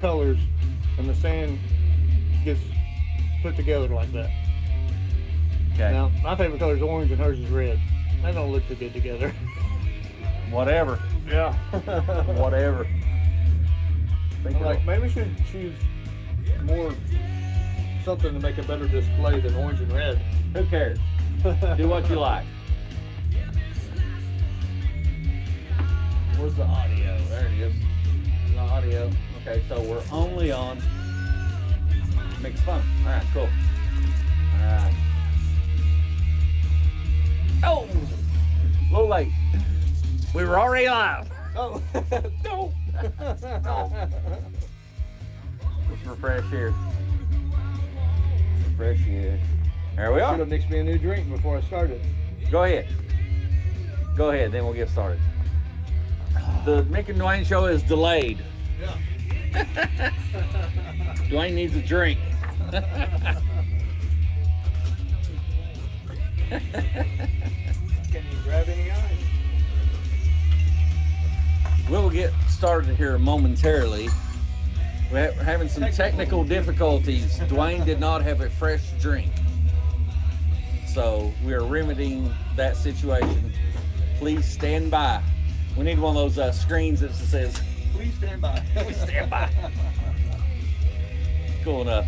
colors, and the sand gets put together like that. Okay. Now, my favorite color is orange and hers is red. They don't look too good together. Whatever. Yeah. Whatever. Maybe we should choose more something to make a better display than orange and red. Who cares? Do what you like. Where's the audio? There it is. The audio. Okay, so we're only on mixed fun. All right, cool. All right. Oh, a little late. We were already live. Oh, no. Let's refresh here. Refresh here. There we Should are. have mixed me a new drink before I started. Go ahead. Go ahead, then we'll get started. The Mick and Duane show is delayed. Yeah. Duane needs a drink. Can you grab any ice? We'll get started here momentarily. We're having some technical difficulties. Duane did not have a fresh drink. So we are remedying that situation. Please stand by. We need one of those screens that says, Please stand by. please stand by. Cool enough.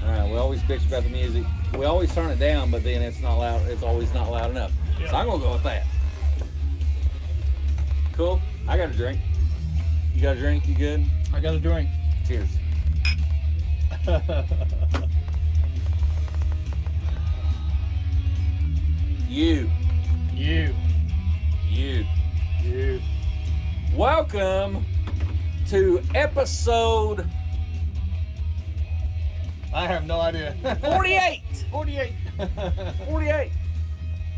All right, we always bitch about the music. We always turn it down, but then it's not loud. It's always not loud enough. Yeah. So I'm gonna go with that. Cool. I got a drink. You got a drink? You good? I got a drink. Cheers. You. Welcome to episode I have no idea. 48. 48. 48.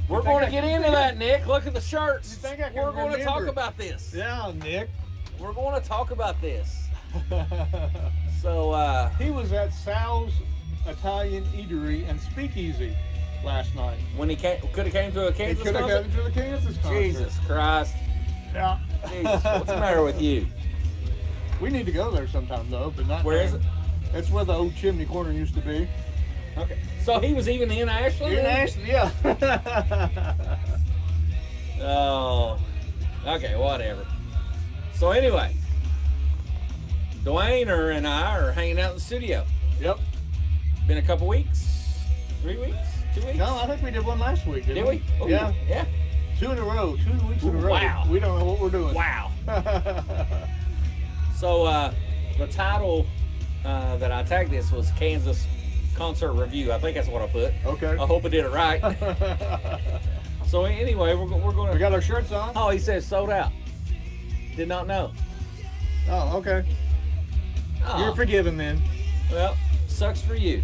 We're going to get into that, Nick. Look at the shirts. You think I can We're going to talk remember? about this. Yeah, Nick. We're going to talk about this. So, He was at Sal's Italian Eatery and Speakeasy last night. when he could have came to a He Kansas could have concert. gotten to the Kansas concert. Jesus Christ. Yeah. Jesus, what's the matter with you? We need to go there sometime though, but not. Where is it? It's where the old chimney corner used to be. Okay. So he was even in Ashland? In Ashland, yeah. Oh. Okay, whatever. So anyway, Duane and I are hanging out in the studio. Yep. Been a couple weeks? 3 weeks? 2 weeks? No, I think we did one last week. Did we? Oh, Yeah. Yeah. 2 in a row. 2 weeks in a row. Wow. We don't know what we're doing. Wow. So the title that I tagged this was Kansas Concert Review. I think that's what I put. Okay. I hope I did it right. So anyway, we're going We to... got our shirts on. Oh, he says sold out. Did not know. Oh, okay. Oh, You're forgiven then. well, sucks for you.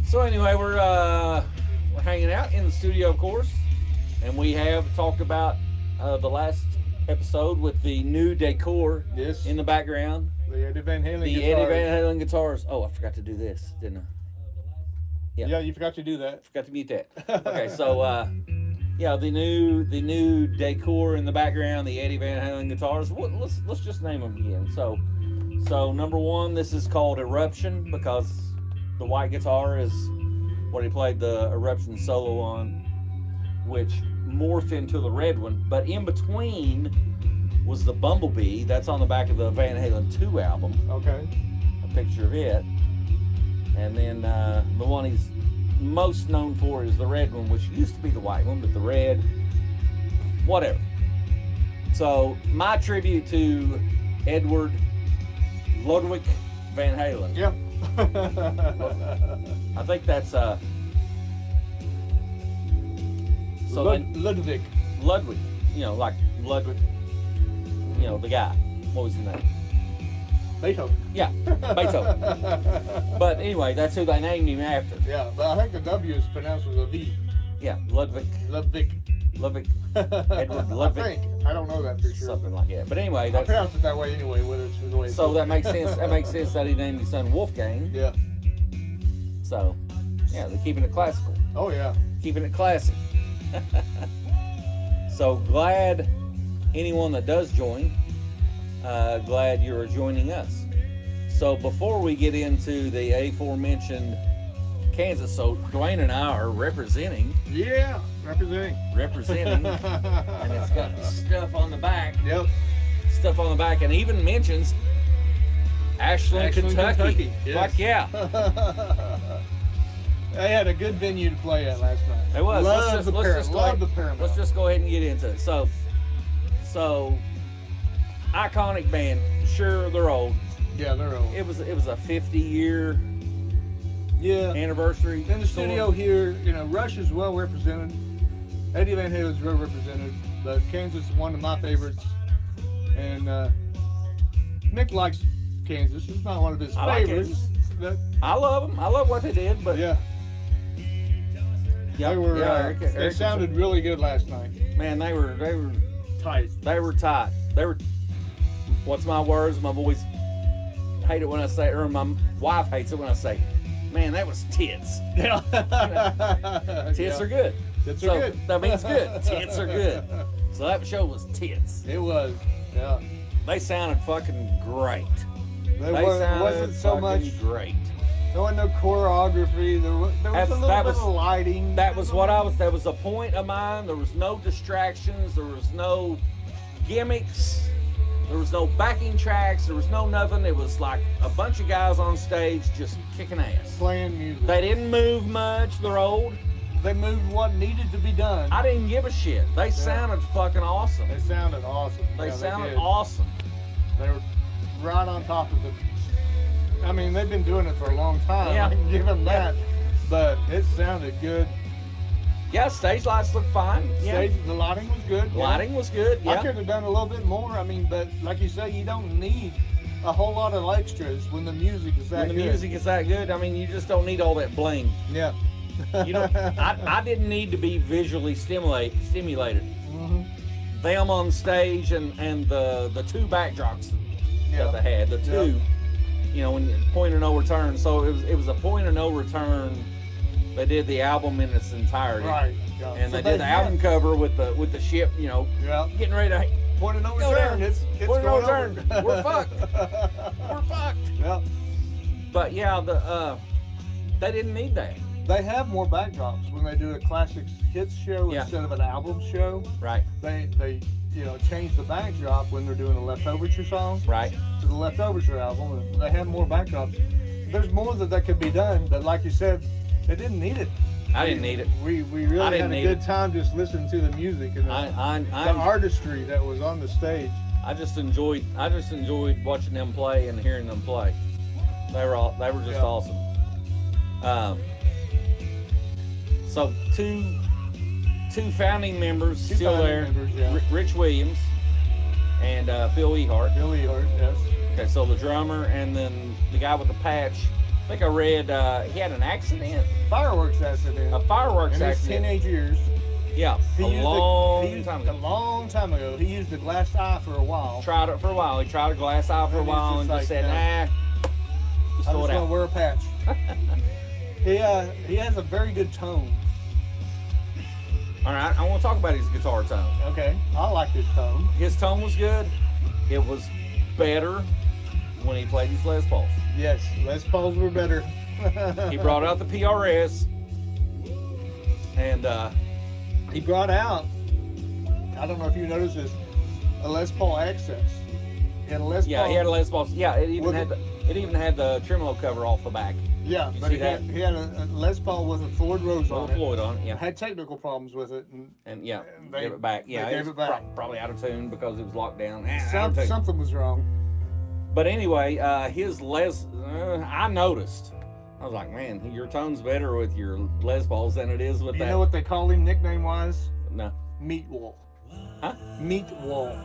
So anyway, we're hanging out in the studio, of course, and we have talked about the last episode with the new decor Yes. in the background. The Eddie Van Halen The guitars. Eddie Van Halen guitars. Oh, I forgot to do this, didn't I? Yeah, you forgot to do that. Forgot to mute that. Okay, so yeah, the new decor in the background, the Eddie Van Halen guitars. Let's just name them again. So number one, this is called Eruption because the white guitar is what he played the Eruption solo on, which morphed into the red one. But in between was the Bumblebee. That's on the back of the Van Halen 2 album. Okay. A picture of it. And then the one he's most known for is the red one, which used to be the white one, but the red, whatever. So my tribute to Edward Ludwig Van Halen. Yep. I think that's so Ludwig. Ludwig, like Ludwig, the guy. What was his name? Beethoven. Yeah, Beethoven. But anyway, that's who they named him after. Yeah, but I think the W is pronounced with a V. Yeah, Ludwig. Ludwig. Edward Ludwig. I think. I don't know that for sure. Something like that. But anyway, I that's, pronounce it that way anyway, whether it's the way it's so that makes sense. That makes sense that he named his son Wolfgang. Yeah. So, yeah, they're keeping it classical, Oh, yeah. keeping it classy. So glad anyone that does join, glad you're joining us. So before we get into the aforementioned Kansas, so Duane and I are representing. Yeah, representing. And it's got stuff on the back. Yep. Stuff on the back, and even mentions Ashland, Kentucky. Yes. Fuck yeah. They had a good venue to play at last night. It was. Love the Paramount. Let's just go ahead and get into it. So iconic band. Sure, they're old. Yeah, they're old. It was a 50-year anniversary. In the studio here, Rush is well represented. Eddie Van Halen's well represented, but Kansas is one of my favorites. And Mick likes Kansas. It's not one of his favorites. I love them. I love what they did, but yeah. They were. They sounded really good last night. Man, they were tight. They were tight. They were. What's my words? My boys hate it when I say, or my wife hates it when I say, "Man, that was tits." Yeah. Tits are good. Tits are good. That means good. Tits are good. So that show was tits. It was. Yeah. They sounded fucking great. It wasn't so much great. There wasn't no choreography. There was a little bit of lighting. That was that was a point of mine. There was no distractions. There was no gimmicks. There was no backing tracks. There was no nothing. It was like a bunch of guys on stage just kicking ass. Playing music. They didn't move much. They're old. They moved what needed to be done. I didn't give a shit. They sounded fucking awesome. They sounded awesome. They sounded awesome. They were right on top of it. I mean, they've been doing it for a long time. Yeah. I can give them that. But it sounded good. Yeah, stage lights looked fine. Yeah. The lighting was good. Lighting was good, yeah. I could have done a little bit more. I mean, but like you say, you don't need a whole lot of extras when the music is that good. When the music is that good, I mean, you just don't need all that bling. Yeah. You know, I didn't need to be visually stimulated. Mm-hmm. Them on stage and the two backdrops that they had, the two, when point of no return. So it was a point of no return. They did the album in its entirety, right? Yeah. And they did the album cover with the ship, getting ready to point of no return. It's point of no return. We're fucked. We're fucked. Yeah. But they didn't need that. They have more backdrops when they do a classics hits show instead of an album show. Right. They change the backdrop when they're doing a Leftoverture song. Right. To the Leftoverture album, and they have more backdrops. There's more that could be done, but like you said, they didn't need it. I didn't need it. We really had a good time just listening to the music and the artistry that was on the stage. I just enjoyed watching them play and hearing them play. They were just awesome. So two founding members still there. Rich Williams and Phil Ehart. Phil Ehart, yes. Okay, so the drummer and then the guy with the patch. I think I read he had an accident. Fireworks accident. A fireworks in accident. In his teenage years. Yeah, a long time ago. He used a glass eye for a while. Tried it for a while. He tried a glass eye for a while and just said, nah. I'm just going to wear a patch. He has a very good tone. All right, I want to talk about his guitar tone. Okay, I like his tone. His tone was good. It was better when he played his Les Pauls. Yes, Les Pauls were better. He brought out the PRS, and he brought out, I don't know if you noticed this, a Les Paul Access. He had a Les Paul. Yeah, he had a Les Paul. Yeah, it even had the tremolo cover off the back. Yeah, but he had a Les Paul with a Floyd Rose on it. Floyd on it, yeah. Had technical problems with it. And they gave it back. Yeah, it was probably out of tune because it was locked down. Something was wrong. But anyway, his I noticed. I was like, man, your tone's better with your Les Pauls than it is with that. You know what they call him nickname-wise? No. Meat Wall. Huh? Meat Wall.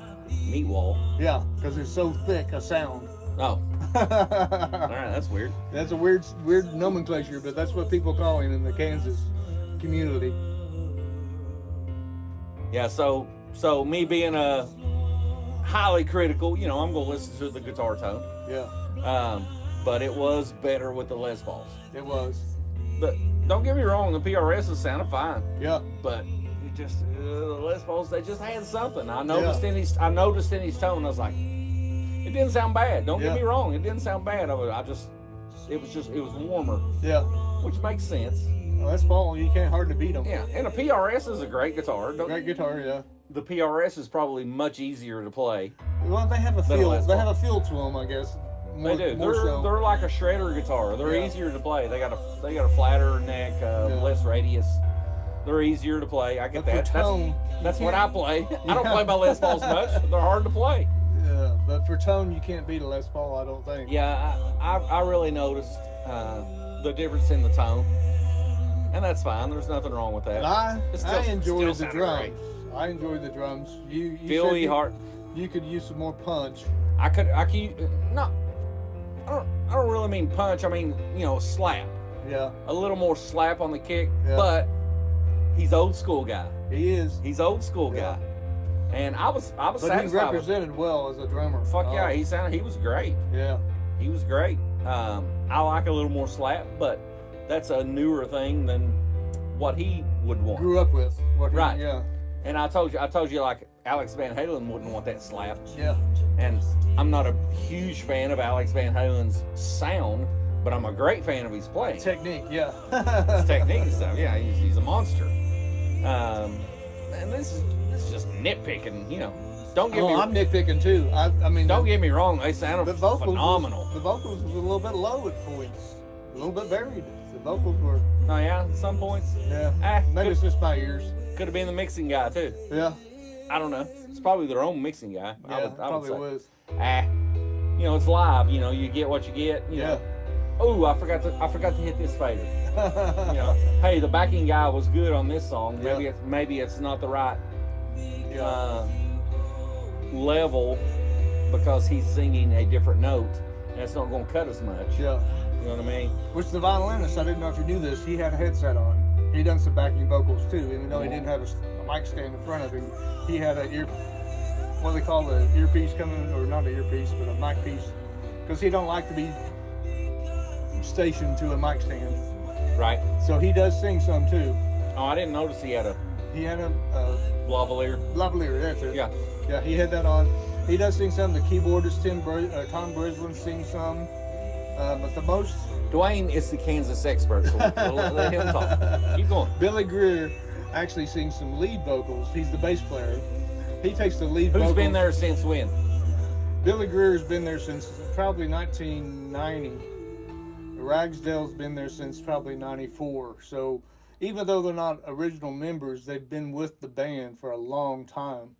Meat Wall? Yeah, because it's so thick a sound. Oh. All right, that's weird. That's a weird nomenclature, but that's what people call him in the Kansas community. Yeah, so me being a highly critical, I'm going to listen to the guitar tone. Yeah. But it was better with the Les Pauls. It was. But don't get me wrong, the PRSs sounded fine. Yeah. But Les Pauls, they just had something. I noticed in his tone. I was like, it didn't sound bad. Don't get me wrong, it didn't sound bad. It was warmer. Yeah. Which makes sense. Well, Les Paul, you can't hardly beat them. Yeah, and a PRS is a great guitar. Great guitar, yeah. The PRS is probably much easier to play. Well, they have a feel. They have a feel to them, I guess. They do. They're like a shredder guitar. They're easier to play. They got a flatter neck, less radius. They're easier to play. I get that. That's what I play. I don't play my Les Pauls much. They're hard to play. Yeah, but for tone, you can't beat a Les Paul, I don't think. Yeah, I really noticed the difference in the tone, and that's fine. There's nothing wrong with that. I enjoy the drums. Great. I enjoy the drums. You Philly Hart. You could use some more punch. I don't really mean punch. I mean, slap. Yeah. A little more slap on the kick, yeah. But he's old school guy. He is. He's old school guy. And I was but satisfied. He represented well as a drummer. Fuck yeah, he was great. Yeah. He was great. I like a little more slap, but that's a newer thing than what he would want. Grew up with. Right. Yeah. And I told you like Alex Van Halen wouldn't want that slap. Yeah. And I'm not a huge fan of Alex Van Halen's sound, but I'm a great fan of his playing. Technique, yeah. His technique and stuff, yeah, he's a monster. And this is just nitpicking, Don't get me. I'm nitpicking too. I mean, don't get me wrong. They sounded phenomenal. The vocals was a little bit low at points, a little bit varied. The vocals were. Oh yeah, at some points. Yeah. Maybe it's just my ears. Could have been the mixing guy too. Yeah. I don't know. It's probably their own mixing guy. Yeah, I probably would say. was. It's live. You get what you get. You yeah. know. Oh, I forgot to hit this fader. Hey, the backing guy was good on this song. Maybe it's not the right level because he's singing a different note, and it's not going to cut as much. Yeah. You know what I mean? Which the violinist, I didn't know if you knew this, he had a headset on. He done some backing vocals too, even though he didn't have a mic stand in front of him. He had a what do they call the earpiece coming, or not an earpiece, but a mic piece, because he don't like to be stationed to a mic stand. Right. So he does sing some too. Oh, I didn't notice he had a lavalier. Lavalier, that's it. Yeah. Yeah, he had that on. He does sing some. The keyboardist Tom Brislin sings some. But the most. Duane is the Kansas expert, so let him talk. Keep going. Billy Greer actually sings some lead vocals. He's the bass player. He takes the lead vocals. Who's been there since when? Billy Greer's been there since probably 1990. Ragsdale's been there since probably 94. So even though they're not original members, they've been with the band for a long time.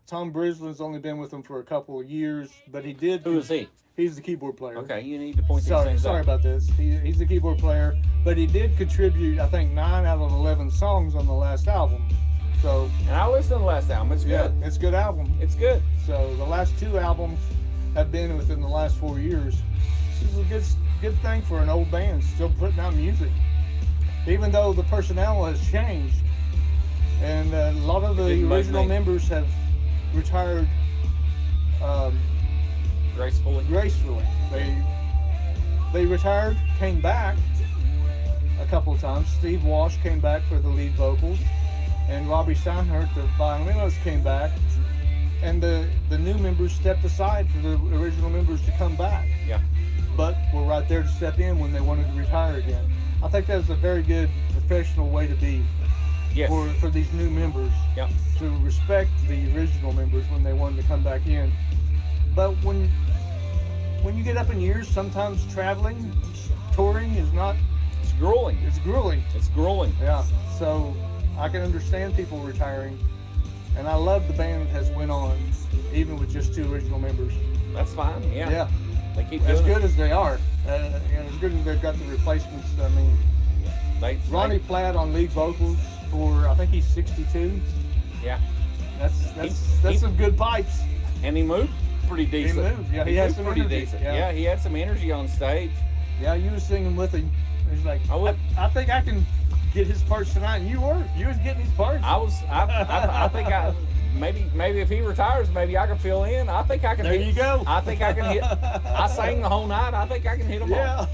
Tom Brislin's only been with them for a couple of years, but he did. Who is he? He's the keyboard player. Okay, you need to point these things out. Sorry about this. He's the keyboard player, but he did contribute, I think, 9 out of 11 songs on the last album. So. And I listened to the last album. It's good. Yeah, it's a good album. It's good. So the last 2 albums have been within the last 4 years. This is a good thing for an old band still putting out music, even though the personnel has changed, and a lot of the original members have retired. Gracefully. They retired, came back a couple of times. Steve Walsh came back for the lead vocals, and Robbie Steinhardt, the violinist, came back, and the new members stepped aside for the original members to come back. Yeah. But were right there to step in when they wanted to retire again. I think that's a very good professional way to be. Yes. For these new members. Yep. To respect the original members when they wanted to come back in. But when you get up in years, sometimes touring is not. It's grueling. It's grueling. It's grueling. Yeah. So I can understand people retiring, and I love the band has went on, even with just 2 original members. That's fine. Yeah. Yeah. They keep as doing good as they are, and as good as they've got the replacements. I mean, Ronnie Platt on lead vocals for, I think he's 62. Yeah. That's some good pipes. And he moved pretty decent. He moved. Yeah, he had some pretty energy. decent. Yeah, he had some energy on stage. Yeah, you was singing with him. He's like, I think I can get his parts tonight. And you was getting his parts. I think maybe if he retires, maybe I can fill in. I think I can. There hit, you go. I think I can hit. I sang the whole night. I think I can hit them all.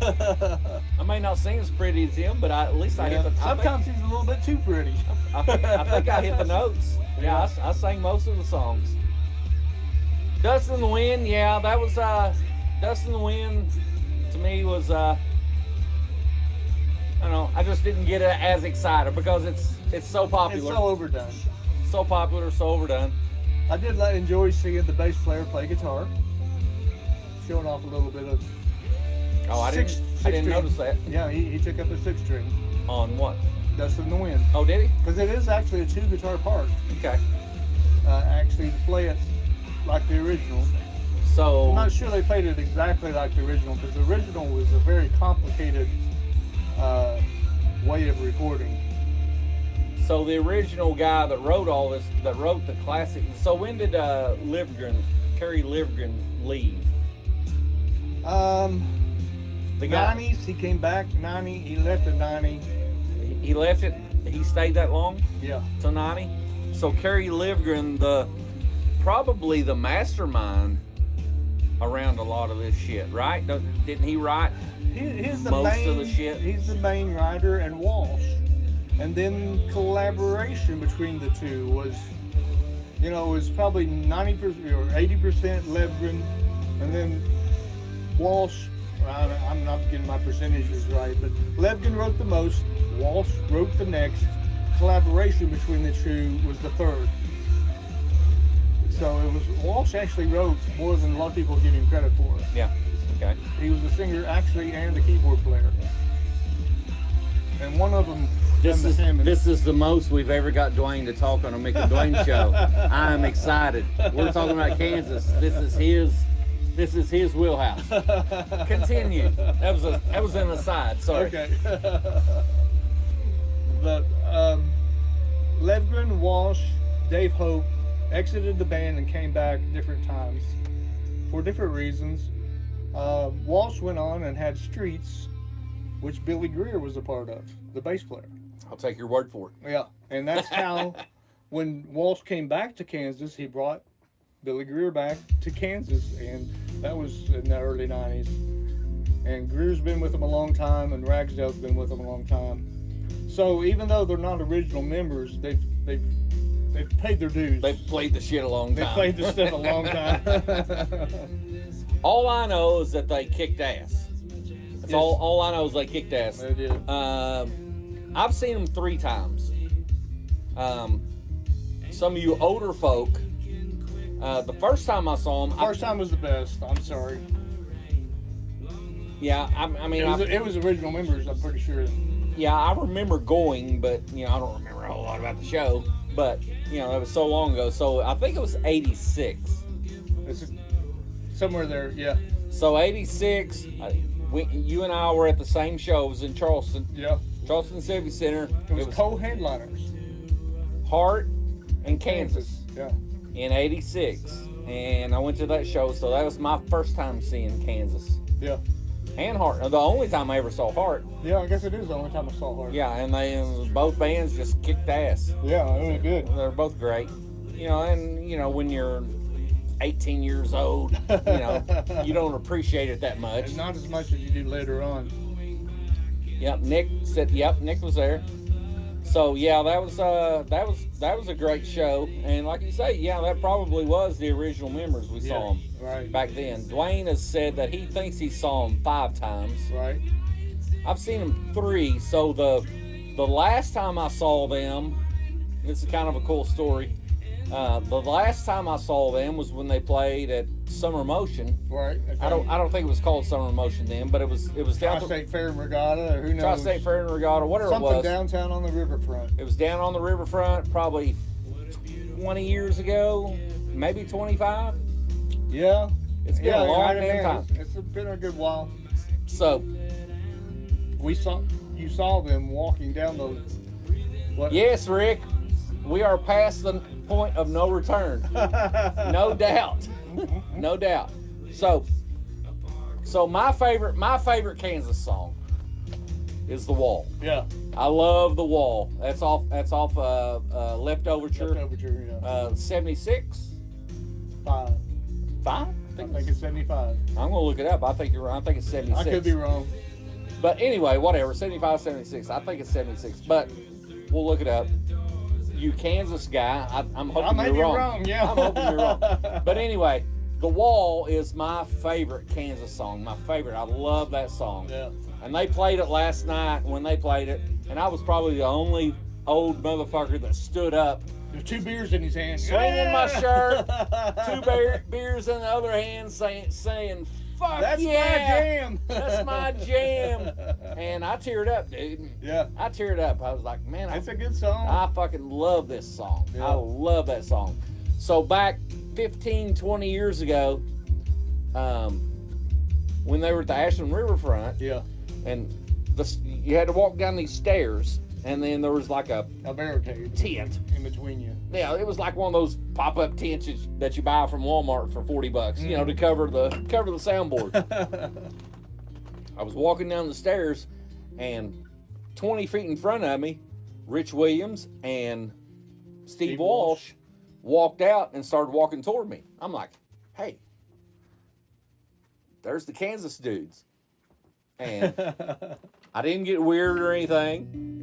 I may not sing as pretty as him, but at least I hit the. Sometimes he's a little bit too pretty. I think I hit the notes. Yeah, I sang most of the songs. Dust in the Wind, yeah, that was Dust in the Wind to me was I don't know, I just didn't get as excited because it's so popular. It's so overdone. So popular, so overdone. I did enjoy seeing the bass player play guitar, showing off a little bit of. Oh, I didn't notice that. Yeah, he took up a 6-string. On what? Dust in the Wind. Oh, did he? Because it is actually a 2-guitar part. Okay. Actually, to play it like the original. So I'm not sure they played it exactly like the original, because the original was a very complicated way of recording. So the original guy that wrote all this, that wrote the classic. So when did Kerry Livgren leave? The 90s. He came back 90. He left at 90. He left it. He stayed that long. Yeah. To 90. So Kerry Livgren, probably the mastermind around a lot of this shit, right? Didn't he write He's the most main, of the shit? He's the main writer, and Walsh. And then collaboration between the two was, was probably 90% or 80% Livgren, and then Walsh. I'm not getting my percentages right, but Livgren wrote the most. Walsh wrote the next. Collaboration between the two was the third. So it was Walsh actually wrote more than a lot of people give him credit for. Yeah. Okay. He was the singer actually and the keyboard player. And one of them. This is the most we've ever got Duane to talk on a Mick and Duane show. I'm excited. We're talking about Kansas. This is his wheelhouse. Continue. That was an aside. Sorry. Okay. But Livgren, Walsh, Dave Hope exited the band and came back different times for different reasons. Walsh went on and had Streets, which Billy Greer was a part of, the bass player. I'll take your word for it. Yeah, and that's how, when Walsh came back to Kansas, he brought Billy Greer back to Kansas, and that was in the early 90s. And Greer's been with them a long time, and Ragsdale's been with them a long time. So even though they're not original members, they've paid their dues. They've played the shit a long time. They played the stuff a long time. All I know is that they kicked ass. That's all I know is they kicked ass. They did. I've seen them 3 times. Some of you older folk, the first time I saw them... First time was the best, I'm sorry. Yeah, I mean... It was original members, I'm pretty sure. Yeah, I remember going, but, I don't remember a whole lot about the show. But, it was so long ago. So, I think it was 86. It's somewhere there, yeah. So, 86, you and I were at the same show. It was in Charleston. Yeah. Charleston Civic Center. It was co-headliners. Hart and Kansas. Yeah. In 86. And I went to that show, so that was my first time seeing Kansas. Yeah. And Hart. The only time I ever saw Hart. Yeah, I guess it is the only time I saw Hart. Yeah, and both bands just kicked ass. Yeah, it was good. They're both great. When you're 18 years old, you don't appreciate it that much. And not as much as you do later on. Yep, Nick was there. So yeah, that was a great show. And like you say, yeah, that probably was the original members we saw them right back then. Duane has said that he thinks he saw them 5 times. Right. I've seen them 3. So the last time I saw them, this is kind of a cool story. The last time I saw them was when they played at Summer Motion. Right. Okay. I don't think it was called Summer Motion then, but it was down Tri-State Fair and Regatta, or who knows? Tri-State Fair and Regatta, whatever it was. Something downtown on the riverfront. It was down on the riverfront, probably 20 years ago, maybe 25. Yeah. It's been a long damn time. It's been a good while. So you saw them walking down those. What? Yes, Rick. We are past the point of no return. No doubt. No doubt. So my favorite Kansas song is The Wall. Yeah. I love The Wall. That's off Leftoverture. Leftoverture, yeah. 76? 5. 5? I think it's 75. I'm going to look it up. I think you're right. I think it's 76. I could be wrong. But anyway, whatever. 75, 76. I think it's 76. But we'll look it up. You Kansas guy, I'm hoping you're wrong. Yeah. I'm hoping you're wrong. But anyway, The Wall is my favorite Kansas song. My favorite. I love that song. Yeah. And they played it last night when they played it. And I was probably the only old motherfucker that stood up. There's 2 beers in his hand. Swinging my shirt. 2 beers in the other hand saying fuck That's yeah. my jam. That's my jam. And I teared up, dude. Yeah. I teared up. I was like, man, That's a good song. I fucking love this song. Yeah. I love that song. So back 15, 20 years ago, when they were at the Ashland Riverfront, Yeah. and you had to walk down these stairs, and then there was like a barricade tent in between you. Yeah, it was like one of those pop-up tents that you buy from Walmart for $40, you know, to cover the soundboard. I was walking down the stairs, and 20 feet in front of me, Rich Williams and Steve Walsh walked out and started walking toward me. I'm like, hey, there's the Kansas dudes. And I didn't get weird or anything.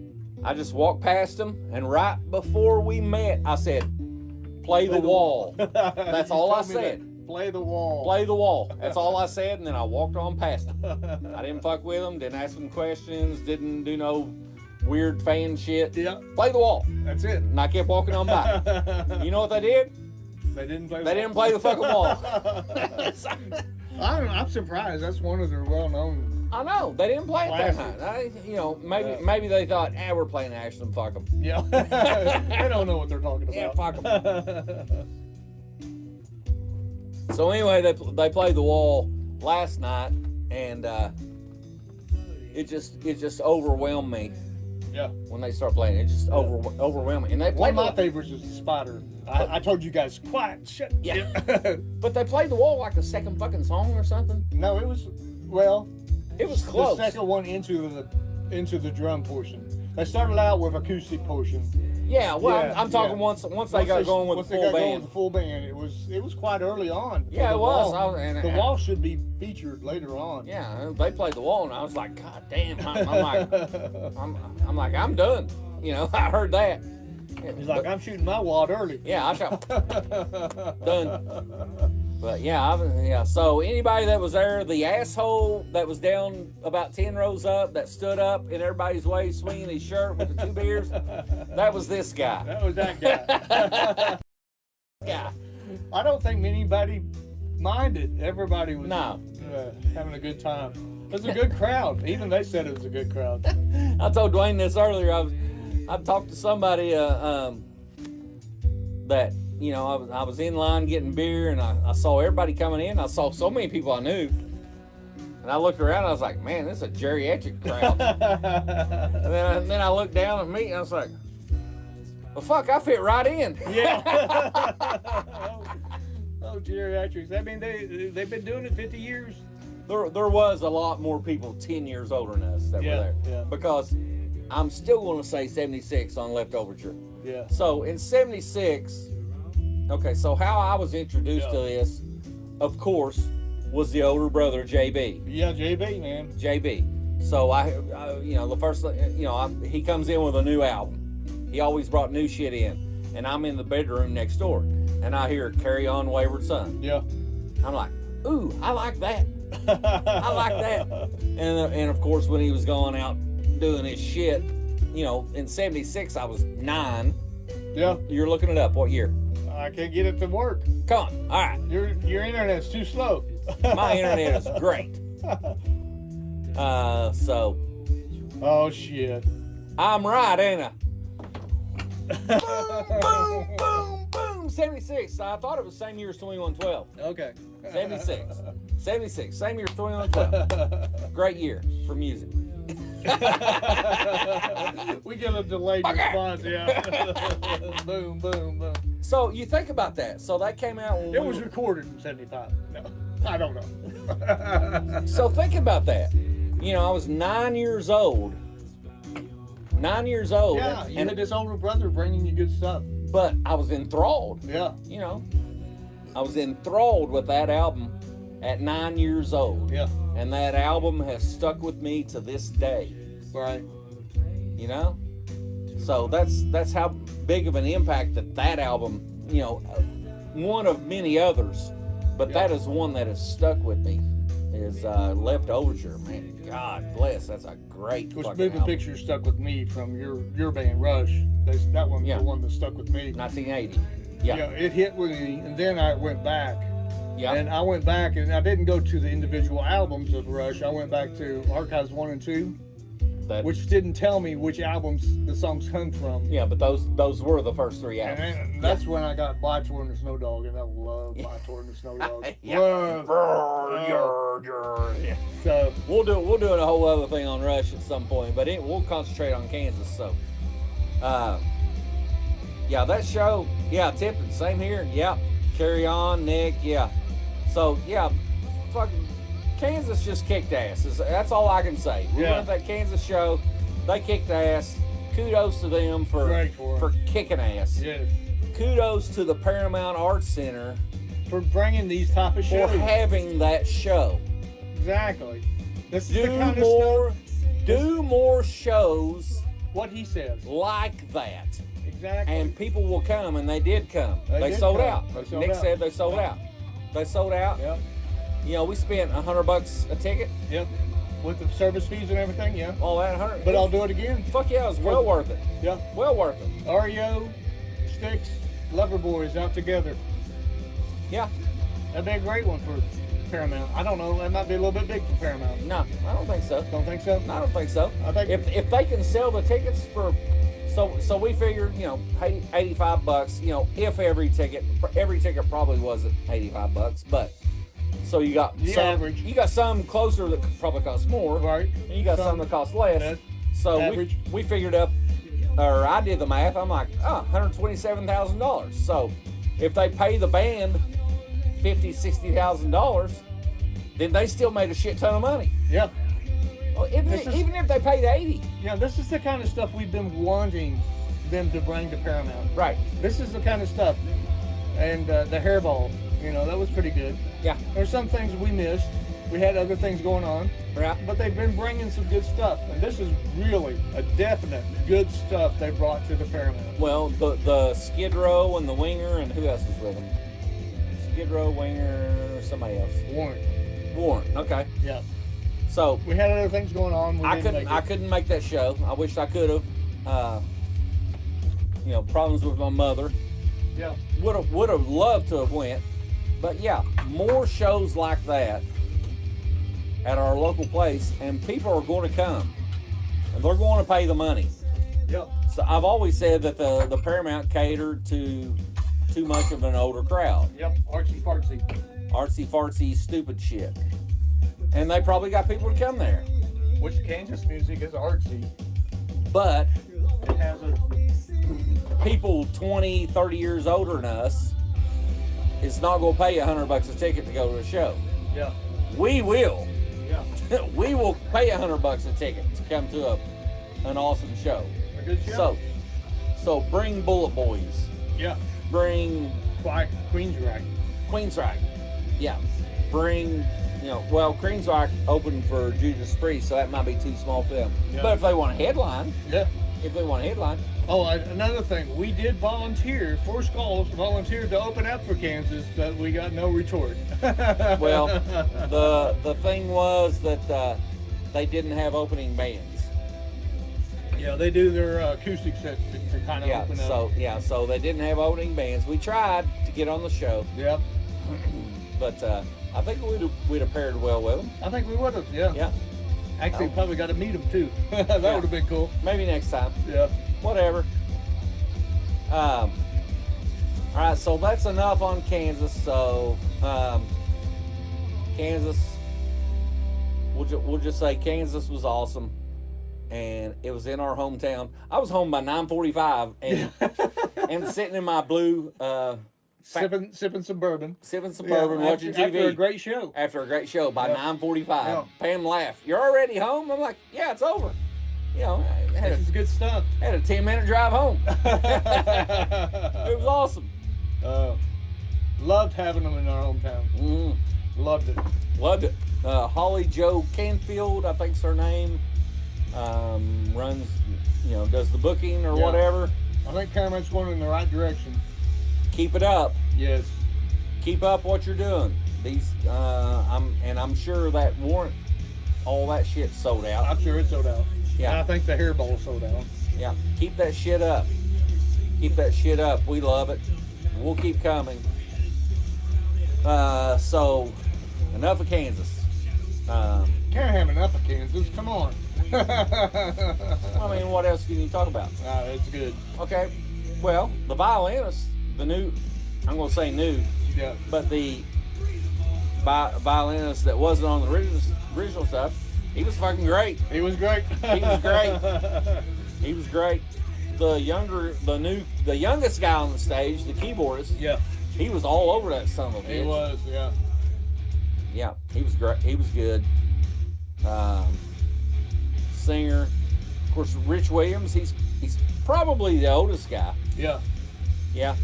I just walked past them, and right before we met, I said, play the wall. That's all I said. Play the wall. Play the wall. That's all I said, and then I walked on past them. I didn't fuck with them, didn't ask them questions, didn't do no weird fan shit. Yeah. Play the wall. That's it. And I kept walking on by. You know what they did? They didn't play They didn't play the fucking wall. I'm surprised. That's one of their well-known. I know. They didn't play it that night. Maybe they thought, we're playing Ashland, fuck them. Yeah. They don't know what they're talking about. Yeah, fuck them. So anyway, they played the wall last night, and it just overwhelmed me. Yeah. When they start playing, it just overwhelmed me. And they One played of my favorites is the Spider. I told you guys, quiet, shut. Yeah. But they played the wall like the second fucking song or something. No, it was close. The second one into the drum portion. They started out with acoustic portion. Yeah, well, I'm talking once they got going with the full band. The full band, it was quite early on. Yeah, it was. The wall should be featured later on. Yeah, they played the wall, and I was like, God damn! I'm like, I'm done. You know, I heard that. He's like, I'm shooting my wad early. Yeah, I shot. Done. But yeah. So anybody that was there, the asshole that was down about 10 rows up, that stood up in everybody's way, swinging his shirt with the 2 beers, that was this guy. That was that guy. Yeah. I don't think anybody minded. Everybody was having a good time. It was a good crowd. Even they said it was a good crowd. I told Duane this earlier. I talked to somebody that. You know, I was in line getting beer, and I saw everybody coming in. I saw so many people I knew. And I looked around, and I was like, man, this is a geriatric crowd. and then I looked down at me, and I was like, well, fuck, I fit right in. Yeah. Oh, geriatrics. I mean, they've been doing it 50 years. There was a lot more people 10 years older than us that were there. Yeah. Because I'm still going to say 76 on Leftoverture. Yeah. So in 76... Okay, so how I was introduced to this, of course, was the older brother, JB. Yeah, JB, man. JB. So the first, he comes in with a new album. He always brought new shit in. And I'm in the bedroom next door. And I hear Carry On Wayward Son. Yeah. I'm like, ooh, I like that. I like that. And of course, when he was going out doing his shit, in 76, I was 9. Yeah. You're looking it up. What year? I can't get it to work. Come on. All right. Your internet's too slow. My internet is great. So. Oh, shit. I'm right, ain't I? Boom, boom, boom, boom. 76. I thought it was same year as 2112. Okay. 76. 76. Same year as 2112. Great year for music. We get a delayed response, yeah. Boom, boom, boom. So you think about that. So that came out when it was recorded in 75. No, I don't know. So think about that. I was 9 years old 9 years old. Yeah, you and had this older brother bringing you good stuff. but I was enthralled. Yeah. You know, I was enthralled with that album at 9 years old. Yeah. And that album has stuck with me to this day. Right. You know? So that's how big of an impact that album, you know, one of many others, but that is one that has stuck with me, is Left Overture, man. God bless, that's a great Which fucking moving album. picture stuck with me from your band, Rush. That one's Yeah. the one that stuck with me. 1980. Yeah. You know, it hit with me, and then I went back. Yeah. And I went back, and I didn't go to the individual albums of Rush. I went back to Archives 1 and 2, which didn't tell me which albums the songs come from. Yeah, but those were the first three albums. And that's when I got By Tour and the Snow Dog, and I love By Tour and the Snow Dog. Yeah. Yeah. So We'll do a whole other thing on Rush at some point, but we'll concentrate on Kansas. So, yeah, that show, yeah, Tippin, same here. Yeah, Carry On, Nick, yeah. So yeah, fucking Kansas just kicked ass. That's all I can say. We went to that Kansas show, they kicked ass. Kudos to them for kicking ass. yes, Kudos to the Paramount Arts Center for bringing these type of for shows. having that show. Exactly. This is the Do kind more, of stuff. do more shows What he says. like that, Exactly. and people will come, and they did come. They did sold come. out. They sold Nick out. said they sold Yeah. out. They sold out. Yep. You know, we spent $100 a ticket. Yep. With the service fees and everything, yeah. All that 100. But I'll do it again. Fuck yeah, it was well worth it. Yeah. Well worth it. REO, Styx, Loverboys out together. Yeah. That'd be a great one for Paramount. I don't know. That might be a little bit big for Paramount. No, I don't think so. Don't think so? I don't think so. I think If they can sell the tickets for, so we figured, you know, pay $85. You know, if every ticket probably wasn't $85, but so you got The average. You got some closer that probably cost more, right. and you got some that cost less. That's So average. we figured up, or I did the math. I'm like, $127,000. So if they pay the band $50,000-$60,000, then they still made a shit ton of money. Yeah. Well, even if they paid $80. Yeah, this is the kind of stuff we've been wanting them to bring to Paramount. Right. This is the kind of stuff. And the hairball, you know, that was pretty good. Yeah. There's some things we missed. We had other things going on. Right. But they've been bringing some good stuff. And this is really a definite good stuff they brought to the Paramount. Well, the Skid Row and the Winger, and who else was with them? Skid Row, Winger, somebody else. Warren. Okay. Yeah. So We had other things going on. We didn't make I it. couldn't make that show. I wished I could have. You know, problems with my mother. Yeah. Would have loved to have went, but yeah, more shows like that at our local place, and people are going to come, and they're going to pay the money. Yep. So I've always said that the Paramount catered to too much of an older crowd, Yep. Artsy fartsy. artsy fartsy stupid shit, and they probably got people to come there. Which Kansas music is artsy. But It has a people 20, 30 years older than us is not going to pay $100 a ticket to go to a show. yeah. We will. Yeah. We will pay $100 a ticket to come to an awesome show. A good show. So bring Bullet Boys. Yeah. Bring Queensryche. Queensryche. Yeah. Bring, you know, well, Queensryche opened for Judas Priest, so that might be too small for them. Yeah. But if they want a headline, Yeah. Oh, another thing, we did volunteer. Four Skulls volunteered to open up for Kansas, but we got no retort. well, the thing was that they didn't have opening bands. Yeah, they do their acoustic set to kind of open up. So they didn't have opening bands. We tried to get on the show, Yep. but I think we'd have paired well with them. I think we would have. Yeah. Yeah, Actually, probably got to meet them too. That Yeah. would have been cool. maybe next time. Yeah. Whatever. All right, so that's enough on Kansas. So Kansas, we'll just say Kansas was awesome, and it was in our hometown. I was home by 9:45 and sitting in my blue Sipping some bourbon. sipping some bourbon, watching TV After a great show. After a great show by Yeah. 9:45. Yeah. Pam laughed. You're already home? I'm like, yeah, it's over. You know, This is good stuff. Had a 10-minute drive home. It was awesome. Loved having them in our hometown. Mm. Loved it. Loved it. Holly Joe Canfield, I think's her name, runs, does the booking or whatever. I think Caramel's going in the right direction. Keep it up. Yes. Keep up what you're doing. These, I'm sure that warrant, all that shit sold out. I'm sure it's sold out. Yeah. And I think the hairball sold out. Yeah. Keep that shit up. Keep that shit up. We love it. We'll keep coming. So, enough of Kansas. Can't have enough of Kansas. Come on. I mean, what else can you talk about? It's good. Okay. Well, the violinist, the new, I'm going to say new, Yeah. but the violinist that wasn't on the original stuff, he was fucking great. He was great. He was great. He was great. The youngest guy on the stage, the keyboardist, Yeah. he was all over that son of a bitch. He was, yeah. Yeah, he was great. He was good. Singer, of course, Rich Williams. He's probably the oldest guy. Yeah. Yeah,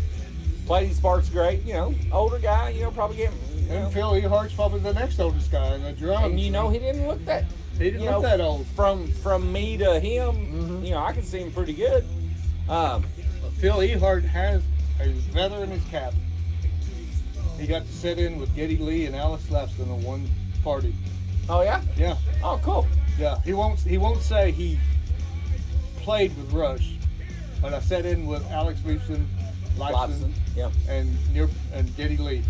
played his parts great. Older guy. Probably getting. And Phil Ehart's probably the next oldest guy in the drums. And he didn't look that. He didn't look that old. From me to him, Mm-hmm. I can see him pretty good. Phil Ehart has a feather in his cap. He got to sit in with Geddy Lee and Alice Lafson on one party. Oh yeah. Yeah. Oh cool. Yeah. He won't say he played with Rush, but I sat in with Alex Lafson, Yeah. and Geddy Lee.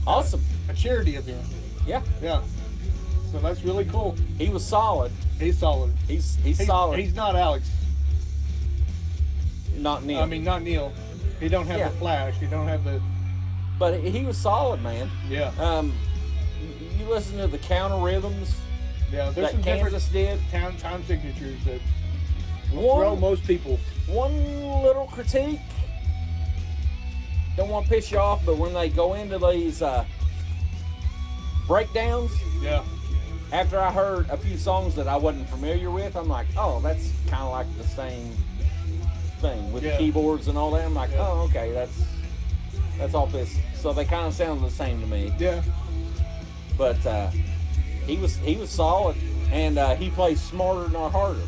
Awesome. A charity event. Yeah. Yeah. So that's really cool. He was solid. He's solid. He's solid. He's not Alex. Not Neil. I mean, not Neil. He don't have the flash. He don't have the. But he was solid, man. Yeah. You listen to the counter rhythms Yeah. There's that some Kansas did. different time signatures that will throw most people. One little critique. Don't want to piss you off, but when they go into these breakdowns, Yeah. after I heard a few songs that I wasn't familiar with, I'm like, oh, that's kind of like the same thing with the keyboards and all that. I'm like, oh, okay, that's all this. So they kind of sound the same to me. Yeah. But he was solid, and he plays smarter, not harder.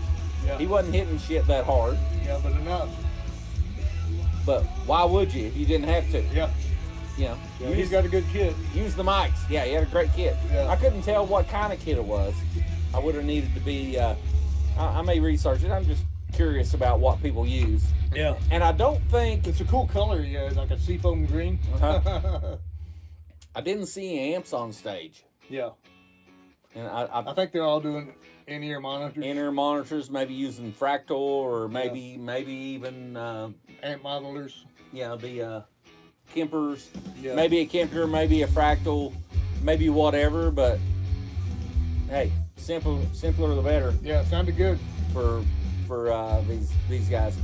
Yeah. He wasn't hitting shit that hard. Yeah, but enough. But why would you if you didn't have to? Yeah. Yeah, He's got a good kit. Use the mics. Yeah, he had a great kit. Yeah. I couldn't tell what kind of kit it was. I would have needed to be. I may research it. I'm just curious about what people use. Yeah. And I don't think It's a cool color. Yeah, like a seafoam green. I didn't see any amps on stage. Yeah. And I think they're all doing in-ear monitors. in-ear monitors, maybe using Fractal or maybe even amp modelers. the Kempers. Yeah. Maybe a Kemper, maybe a Fractal, maybe whatever. But hey, simpler the better. Yeah, it sounded good. For these guys.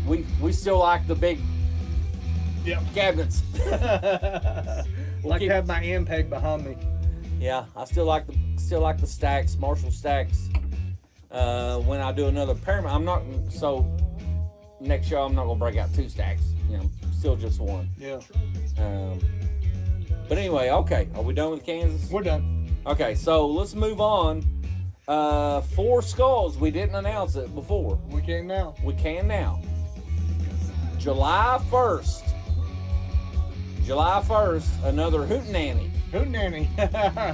We still like the big cabinets. Like to have my Ampeg behind me. Yeah, I still like the stacks, Marshall stacks. When I do another Paramount, next show I'm not gonna break out 2 stacks. Still just 1. Yeah. But anyway, okay, are we done with Kansas? We're done. Okay, so let's move on. 4 Skulls. We didn't announce it before. We can now. We can now. July 1st, another Hootenanny Hootenanny.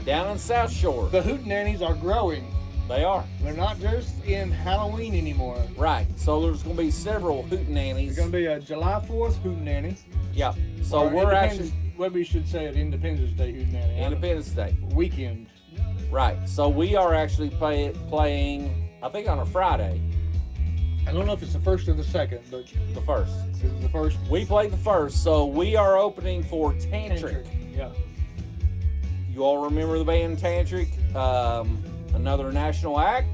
down in South Shore. The Hootenannies are growing. They are. They're not just in Halloween anymore. Right. So there's going to be several Hootenannies. There's going to be a July 4th Hootenanny. Yeah. So Or we're actually what we should say at Independence Day Hootenanny. Independence Day. Weekend. Right. So we are actually playing, I think, on a Friday. I don't know if it's the first or the second, but The first. this is the first. We played the first, so we are opening for Tantric. Yeah. You all remember the band Tantric? Another national act.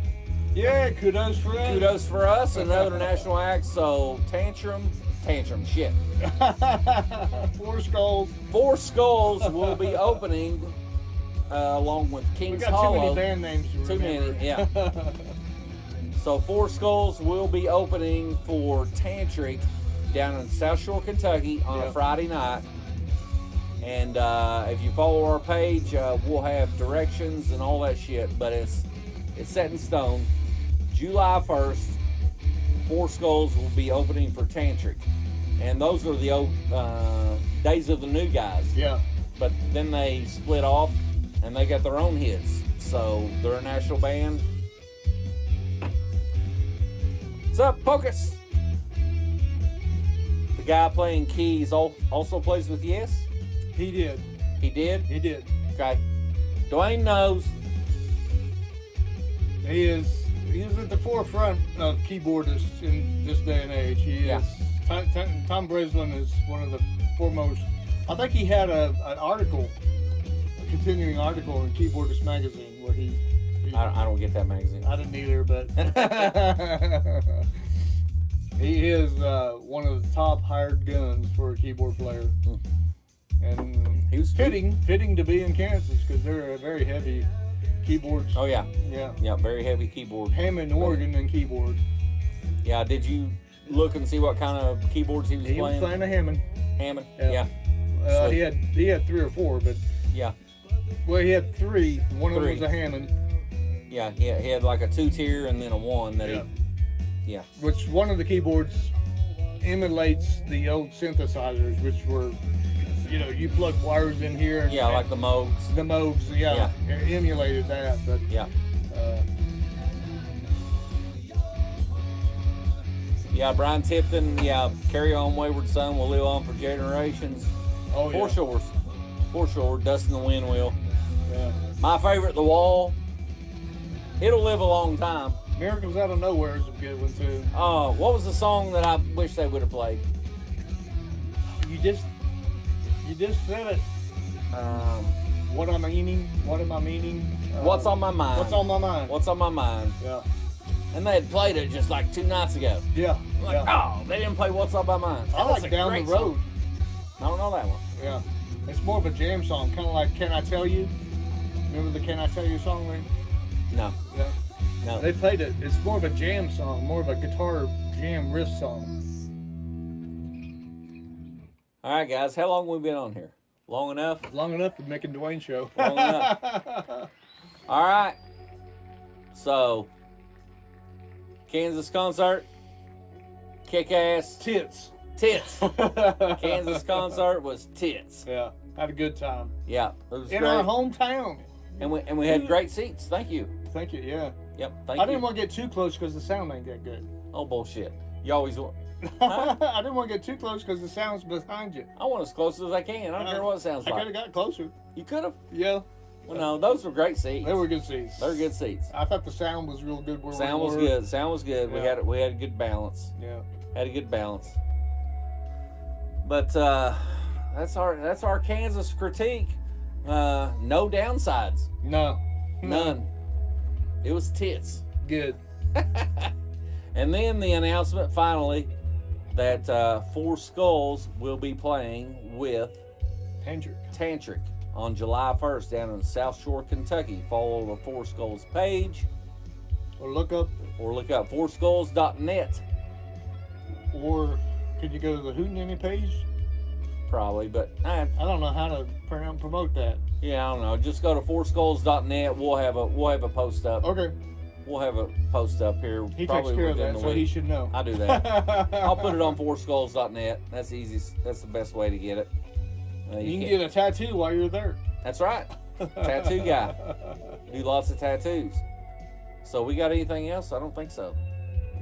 Yeah, kudos for us. Kudos for us, another national act. So Tantrum, shit. 4 Skulls. 4 Skulls will be opening along with We King's got Hollow. too many band names to Too many, remember. yeah. So Four Skulls will be opening for Tantric down in South Shore, Kentucky on a Friday night. And if you follow our page, we'll have directions and all that shit. But it's set in stone. July 1st, Four Skulls will be opening for Tantric. And those are the old days of the new guys. Yeah. But then they split off and they got their own hits. So they're a national band. What's up, Pocus? The guy playing keys also plays with Yes? He did. He did? He did. Okay. Duane knows. He's at the forefront of keyboardists in this day and age. He is. Tom Breslin is one of the foremost. I think he had a continuing article in Keyboardist magazine where he I don't get that magazine. I didn't either, but he is one of the top hired guns for a keyboard player. And He was fitting to be in Kansas because they're a very heavy keyboards. Oh yeah. Yeah. Yeah, very heavy keyboard. Hammond organ and keyboard. Yeah, did you look and see what kind of keyboards he was He playing? was playing a Hammond. Hammond? Yeah. He had 3 or 4, but Yeah. well, he had 3. One of them was a Hammond. Yeah, he had like a 2-tier and then a 1 that Yeah. Which one of the keyboards emulates the old synthesizers, which were, you plug wires in here. And, like the Moogs. The Moogs, it emulated that, but Yeah. Yeah, Brian Tipton, Carry On Wayward Son will live on for generations. Oh, yeah. For sure, Dust in the Wind will. Yeah. My favorite, The Wall. It'll live a long time. Miracles Out of Nowhere is a good one too. Oh, what was the song that I wish they would have played? You just said it. What am I meaning? What's on my mind? What's on my mind? What's on my mind? Yeah. And they had played it just like 2 nights ago. Yeah. Oh, they didn't play What's on my mind. I like Down the Road. Song. I don't know that one. Yeah. It's more of a jam song, kind of like Can I Tell You? Remember the Can I Tell You song, Lee? No. Yeah. No. They played it. It's more of a jam song, more of a guitar jam riff song. All right, guys. How long have we been on here? Long enough? Long enough for Mick and Duane show. Long enough. All right. So, Kansas concert. Kick-ass. Tits. Kansas concert was tits. Yeah. Had a good time. Yeah. It was In great. our hometown. And we had great seats. Thank you. Thank you, yeah. Yep, thank you. I didn't want to get too close because the sound ain't that good. Oh, bullshit. You always want... I didn't want to get too close because the sound's behind you. I want as close as I can. I don't care what it sounds I like. could have got closer. You could have. Yeah. Well, no, those were great seats. They were good seats. They're good seats. I thought the sound was real good. Sound was good. Sound was good. Yeah. We had a good balance. Yeah. Had a good balance. But that's our Kansas critique. No downsides. No. None. It was tits. Good. And then the announcement finally that Four Skulls will be playing with Tantric on July 1st down in South Shore, Kentucky. Follow the Four Skulls page. Or look up fourskulls.net. Or could you go to the Hootenanny page? Probably, but I don't know how to promote that. Yeah, I don't know. Just go to fourskulls.net. We'll have a post up. Okay. We'll have a post up here. He takes care of that, so he should know. I do that. I'll put it on fourskulls.net. That's the easiest. That's the best way to get it. You can get a tattoo while you're there. That's right. Tattoo guy. Do lots of tattoos. So we got anything else? I don't think so.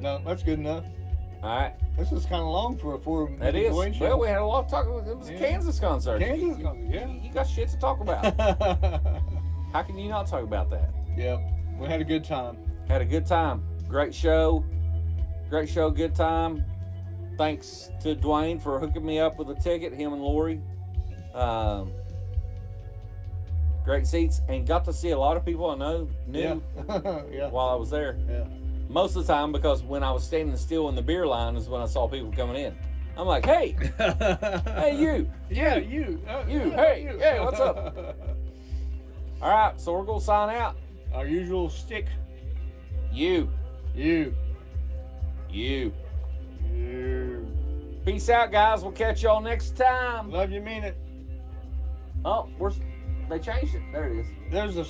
No, that's good enough. All right. This is kind of long for a That is. Well, we had a lot of talk. It was a Kansas concert. Kansas concert, yeah. You got shit to talk about. How can you not talk about that? Yep. We had a good time. Had a good time. Great show. Good time. Thanks to Duane for hooking me up with a ticket, him and Lori. Great seats, and got to see a lot of people I knew Yeah. while I was there. Yeah. Most of the time, because when I was standing still in the beer line is when I saw people coming in. I'm like, hey, hey, you. Yeah, you. Hey, what's up? All right, so we're going to sign out. Our usual stick. You. You. You. You. Peace out, guys. We'll catch y'all next time. Love you, mean it. Oh, they changed it. There it is. There's a